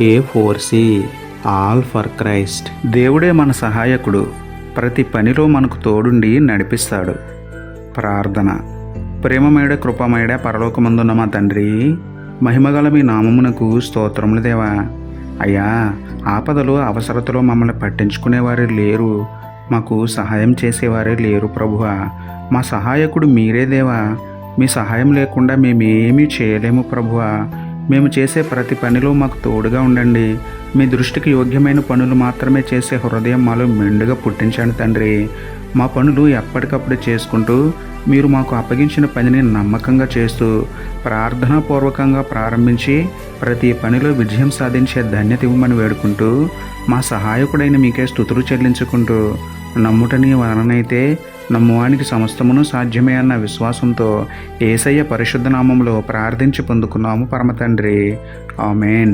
A4C all for Christ. దేవుడే మన సహాయకుడు, ప్రతి పనిలో మనకు తోడుండి నడిపిస్తాడు. ప్రార్థన. ప్రేమమేడ కృపమేడ పరలోకమందున్న మా తండ్రి, మహిమగల మీ నామమునకు స్తోత్రములు దేవా. అయ్యా, ఆపదలు అవసరతలో మమ్మల్ని పట్టించుకునేవారే లేరు, మాకు సహాయం చేసేవారే లేరు ప్రభువా. మా సహాయకుడు మీరే దేవా. మీ సహాయం లేకుండా మేమేమీ చేయలేము ప్రభువా. మేము చేసే ప్రతి పనిలో మాకు తోడుగా ఉండండి. మీ దృష్టికి యోగ్యమైన పనులు మాత్రమే చేసే హృదయం మాలో మెండుగా పుట్టించండి తండ్రి. మా పనులు ఎప్పటికప్పుడు చేసుకుంటూ మీరు మాకు అప్పగించిన పనిని నమ్మకంగా చేస్తూ ప్రార్థనాపూర్వకంగా ప్రారంభించి ప్రతి పనిలో విజయం సాధించే ధన్యత ఇవ్వమని వేడుకుంటూ మా సహాయకుడైన మీకే స్తుతులు చెల్లించుకుంటూ, నమ్ముటని వలనైతే నమ్మువానికి సమస్తమును సాధ్యమే అన్న విశ్వాసంతో యేసయ్య పరిశుద్ధ నామములో ప్రార్థించి పొందుకున్నాము పరమ తండ్రి. ఆమేన్.